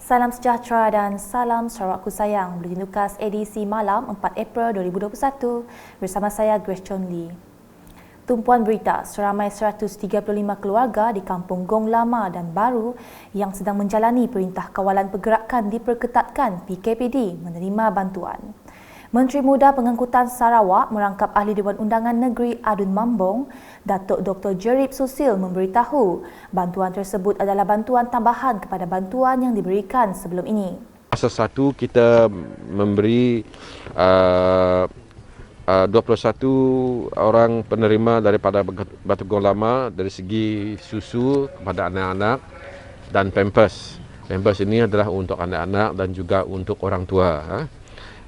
Salam sejahtera dan salam Sarawakku sayang. Beli Nukas edisi malam 4 April 2021 bersama saya Grace Chon Lee. Tumpuan berita, seramai 135 keluarga di Kampung Gong Lama dan Baru yang sedang menjalani Perintah Kawalan Pergerakan Diperketatkan PKPD menerima bantuan. Menteri Muda Pengangkutan Sarawak merangkap Ahli Dewan Undangan Negeri Adun Mambong, Datuk Dr. Jerib Susil memberitahu bantuan tersebut adalah bantuan tambahan kepada bantuan yang diberikan sebelum ini. Fasa 1 kita memberi 21 orang penerima daripada Batu Gong Lama dari segi susu kepada anak-anak dan pampers. Pampers ini adalah untuk anak-anak dan juga untuk orang tua.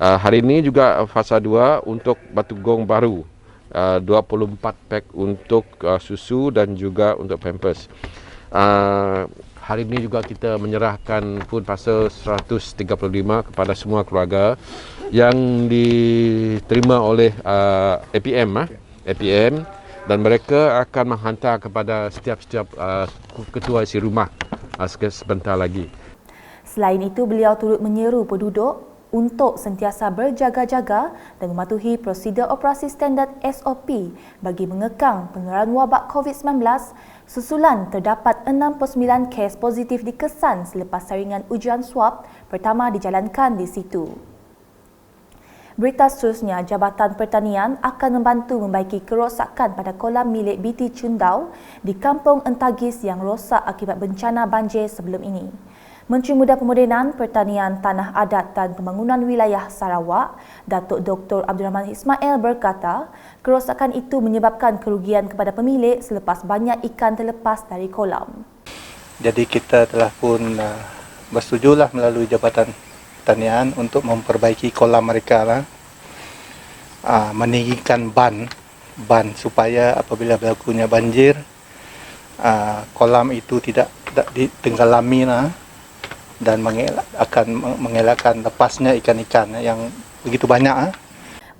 Hari ini juga fasa 2 untuk Batu Gong Baru, 24 pack untuk susu dan juga untuk pampers. Hari ini juga kita menyerahkan pun fasa 135 kepada semua keluarga yang diterima oleh APM dan mereka akan menghantar kepada setiap ketua isi rumah sebentar lagi. Selain itu, beliau turut menyeru penduduk untuk sentiasa berjaga-jaga dan mematuhi prosedur operasi standard SOP bagi mengekang penularan wabak COVID-19 susulan terdapat 69 kes positif dikesan selepas saringan ujian swab pertama dijalankan di situ. Berita seterusnya, Jabatan Pertanian akan membantu membaiki kerosakan pada kolam milik BT Chundau di Kampung Entagis yang rosak akibat bencana banjir sebelum ini. Menteri Muda Pemodenan Pertanian Tanah Adat dan Pembangunan Wilayah Sarawak, Datuk Dr. Abdul Rahman Ismail berkata, kerosakan itu menyebabkan kerugian kepada pemilik selepas banyak ikan terlepas dari kolam. Jadi kita telah pun bersetujulah melalui Jabatan Pertanian untuk memperbaiki kolam mereka lah, meninggikan ban supaya apabila berlakunya banjir, kolam itu tidak ditenggelami lah, dan akan mengelakkan lepasnya ikan-ikan yang begitu banyak.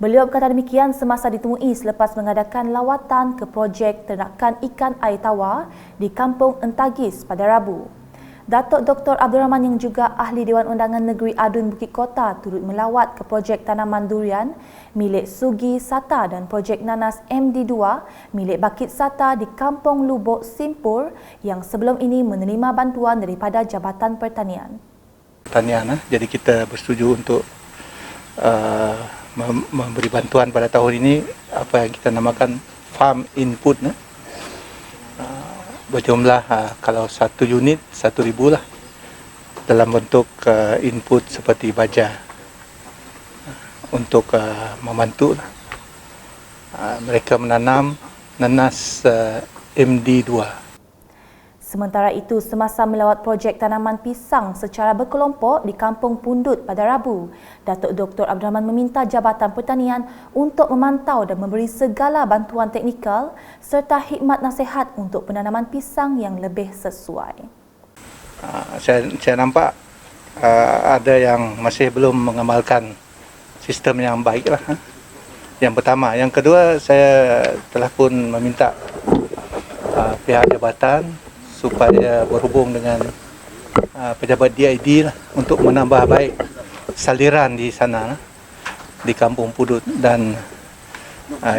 Beliau berkata demikian semasa ditemui selepas mengadakan lawatan ke projek ternakan ikan air tawar di Kampung Entagis pada Rabu. Datuk Dr. Abdul Rahman yang juga Ahli Dewan Undangan Negeri Adun Bukit Kota turut melawat ke projek tanaman durian milik Sugi Sata dan projek nanas MD2 milik Bakit Sata di Kampung Lubuk Simpur yang sebelum ini menerima bantuan daripada Jabatan Pertanian. Jadi kita bersetuju untuk memberi bantuan pada tahun ini apa yang kita namakan farm input. Berjumlah kalau satu unit 1,000 lah dalam bentuk input seperti baja untuk membantu mereka menanam nanas MD2. Sementara itu, semasa melawat projek tanaman pisang secara berkelompok di Kampung Pundut pada Rabu, Datuk Dr. Abdul Rahman meminta Jabatan Pertanian untuk memantau dan memberi segala bantuan teknikal serta khidmat nasihat untuk penanaman pisang yang lebih sesuai. Saya nampak ada yang masih belum mengamalkan sistem yang baiklah. Yang pertama, yang kedua saya telah pun meminta pihak jabatan supaya berhubung dengan pejabat DID lah, untuk menambah baik saliran di sana di Kampung Pundut. Dan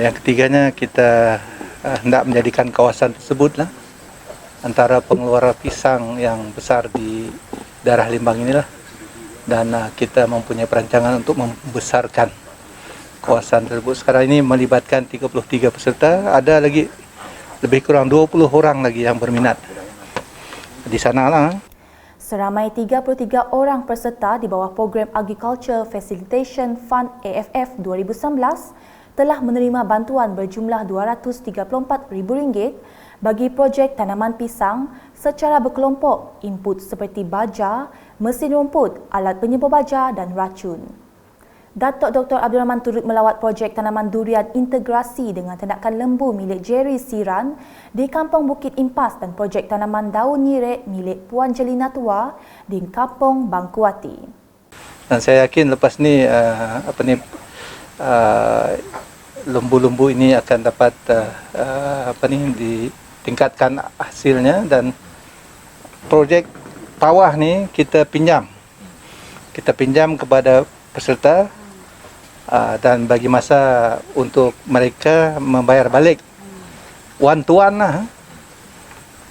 yang ketiganya kita hendak menjadikan kawasan tersebut lah antara pengeluaran pisang yang besar di daerah Limbang inilah, dan kita mempunyai perancangan untuk membesarkan kawasan tersebut. Sekarang ini melibatkan 33 peserta, ada lagi lebih kurang 20 orang lagi yang berminat di sana lah. Seramai 33 orang peserta di bawah program Agriculture Facilitation Fund AFF 2019 telah menerima bantuan berjumlah RM234,000 bagi projek tanaman pisang secara berkelompok, input seperti baja, mesin rumput, alat penyembur baja dan racun. Datuk Dr. Abdul Rahman turut melawat projek tanaman durian integrasi dengan ternakan lembu milik Jerry Siran di Kampung Bukit Impas dan projek tanaman daun nyirik milik Puan Jelina Tua di Kampung Bangkuati. Dan saya yakin lepas ni lembu-lembu ini akan dapat ditingkatkan hasilnya, dan projek bawah ni kita pinjam kepada peserta dan bagi masa untuk mereka membayar balik one to one lah.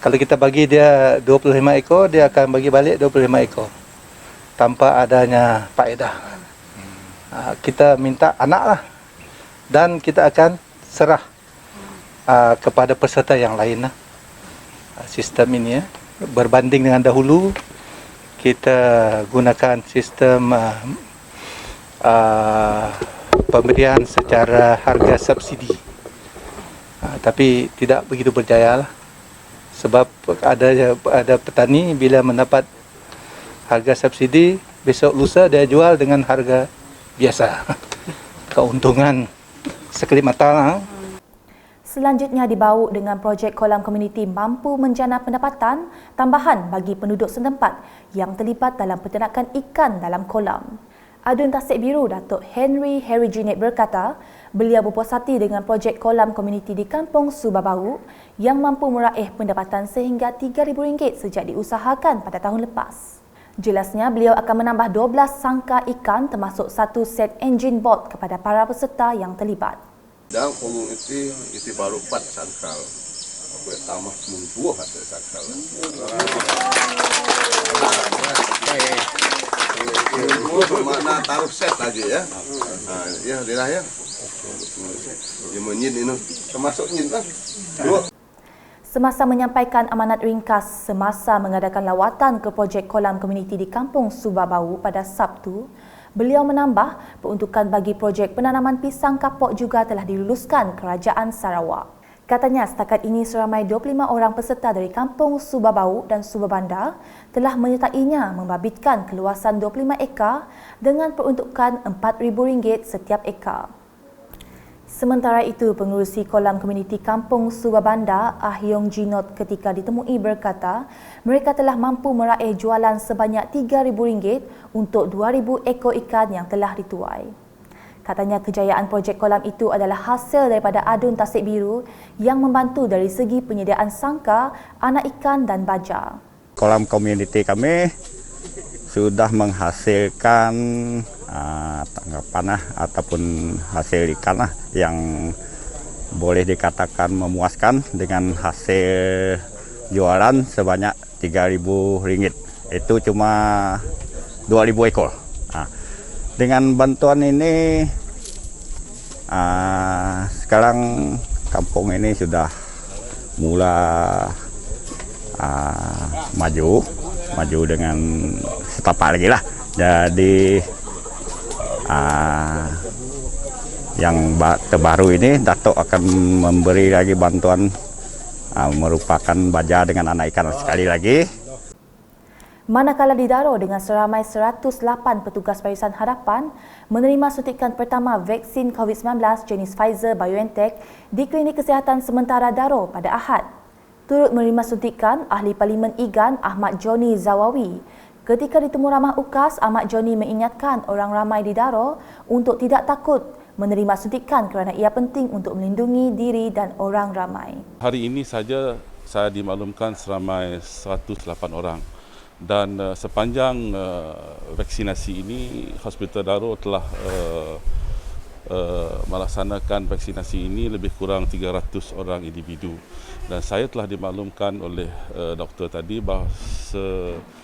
Kalau kita bagi dia 25 ekor, dia akan bagi balik 25 ekor tanpa adanya faedah. Kita minta anak lah, dan kita akan serah kepada peserta yang lain lah. Sistem ini berbanding dengan dahulu, kita gunakan sistem pemberian secara harga subsidi, tapi tidak begitu berjaya lah. Sebab ada petani bila mendapat harga subsidi, besok lusa dia jual dengan harga biasa. Keuntungan sekelip mata lah. Selanjutnya dibawa dengan projek kolam komuniti mampu menjana pendapatan tambahan bagi penduduk setempat yang terlibat dalam peternakan ikan dalam kolam. Adun Tasik Biru Datuk Henry Herijinet berkata, beliau berpuas hati dengan projek kolam komuniti di Kampung Subabau yang mampu meraih pendapatan sehingga RM3,000 sejak diusahakan pada tahun lepas. Jelasnya, beliau akan menambah 12 sangka ikan termasuk satu set enjin bot kepada para peserta yang terlibat. Dan komuniti itu baru 4 sangkal. Aku tambah semua ada sangkal. Bermakna taruh set lagi ya. Ya, dia ya. Dia menyin ini termasuk nyin lah. Semasa menyampaikan amanat ringkas semasa mengadakan lawatan ke projek kolam komuniti di Kampung Subabau pada Sabtu, beliau menambah peruntukan bagi projek penanaman pisang kapok juga telah diluluskan Kerajaan Sarawak. Katanya setakat ini seramai 25 orang peserta dari Kampung Subabau dan Subabanda telah menyertainya membabitkan keluasan 25 ekar dengan peruntukan RM4,000 setiap ekar. Sementara itu, pengurusi kolam komuniti Kampung Subabanda, Ahyong Jinot ketika ditemui berkata mereka telah mampu meraih jualan sebanyak RM3,000 untuk 2,000 ekor ikan yang telah dituai. Katanya kejayaan projek kolam itu adalah hasil daripada Adun Tasik Biru yang membantu dari segi penyediaan sangka, anak ikan dan baja. Kolam komuniti kami sudah menghasilkan tanggapan ataupun hasil ikan yang boleh dikatakan memuaskan dengan hasil jualan sebanyak RM3,000. Itu cuma 2,000 ekor. Dengan bantuan ini sekarang kampung ini sudah mula maju dengan setapak lagi lah. Jadi yang terbaru ini Datuk akan memberi lagi bantuan merupakan baja dengan anak ikan sekali lagi. Manakala di Daro dengan seramai 108 petugas Barisan Harapan menerima suntikan pertama vaksin COVID-19 jenis Pfizer-BioNTech di Klinik Kesihatan Sementara Daro pada Ahad. Turut menerima suntikan Ahli Parlimen Igan Ahmad Joni Zawawi. Ketika ditemu ramah UKAS, Ahmad Joni mengingatkan orang ramai di Daro untuk tidak takut menerima suntikan kerana ia penting untuk melindungi diri dan orang ramai. Hari ini saja saya dimaklumkan seramai 108 orang. Dan sepanjang vaksinasi ini, Hospital Daro telah melaksanakan vaksinasi ini lebih kurang 300 orang individu. Dan saya telah dimaklumkan oleh doktor tadi bahawa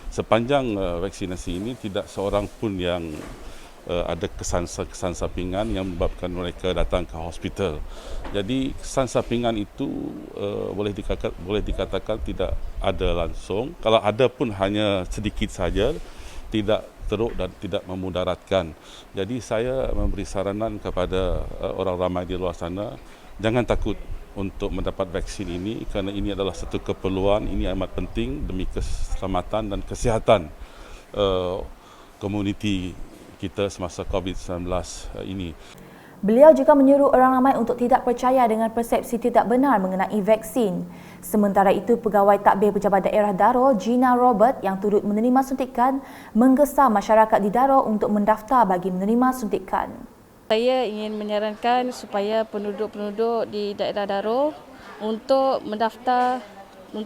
sepanjang vaksinasi ini tidak seorang pun yang ada kesan sampingan yang menyebabkan mereka datang ke hospital. Jadi kesan sampingan itu boleh dikatakan tidak ada langsung. Kalau ada pun hanya sedikit saja, tidak teruk dan tidak memudaratkan. Jadi saya memberi saranan kepada orang ramai di luar sana, jangan takut untuk mendapat vaksin ini kerana ini adalah satu keperluan, ini amat penting demi keselamatan dan kesihatan komuniti kita semasa COVID-19 ini. Beliau juga menyuruh orang ramai untuk tidak percaya dengan persepsi tidak benar mengenai vaksin. Sementara itu, Pegawai Takbir Pejabat Daerah Daro, Gina Robert yang turut menerima suntikan, menggesa masyarakat di Daro untuk mendaftar bagi menerima suntikan. Saya ingin menyarankan supaya penduduk-penduduk di daerah Daro untuk mendaftar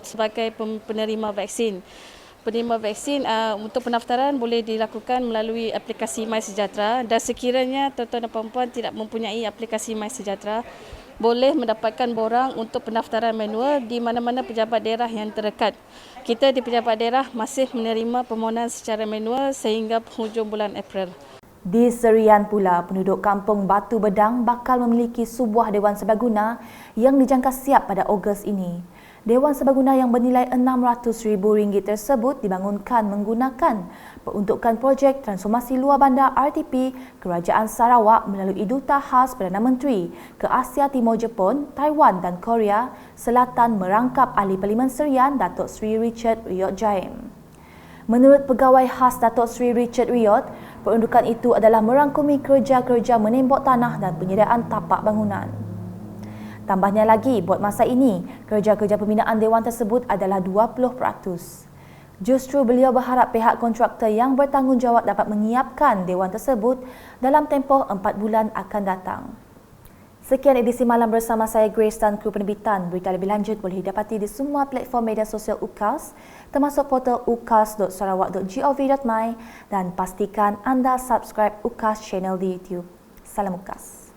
sebagai penerima vaksin. penerima vaksin untuk pendaftaran boleh dilakukan melalui aplikasi MySejahtera, dan sekiranya tuan-tuan dan puan-puan tidak mempunyai aplikasi MySejahtera, boleh mendapatkan borang untuk pendaftaran manual di mana-mana pejabat daerah yang terdekat. Kita di pejabat daerah masih menerima permohonan secara manual sehingga penghujung bulan April. Di Serian pula, penduduk kampung Batu Bedang bakal memiliki sebuah Dewan Serbaguna yang dijangka siap pada Ogos ini. Dewan Serbaguna yang bernilai RM600,000 tersebut dibangunkan menggunakan peruntukan projek transformasi luar bandar RTP Kerajaan Sarawak melalui Duta Khas Perdana Menteri ke Asia Timur Jepun, Taiwan dan Korea Selatan merangkap Ahli Parlimen Serian Datuk Seri Richard Riyot Jaim. Menurut Pegawai Khas Datuk Seri Richard Riyot, peruntukan itu adalah merangkumi kerja-kerja menembok tanah dan penyediaan tapak bangunan. Tambahnya lagi, buat masa ini, kerja-kerja pembinaan dewan tersebut adalah 20%. Justru beliau berharap pihak kontraktor yang bertanggungjawab dapat menyiapkan dewan tersebut dalam tempoh 4 bulan akan datang. Sekian edisi malam bersama saya Grace dan kru penerbitan. Berita lebih lanjut boleh didapati di semua platform media sosial UKAS, termasuk portal ukas.sarawak.gov.my, dan pastikan anda subscribe UKAS channel di YouTube. Salam UKAS.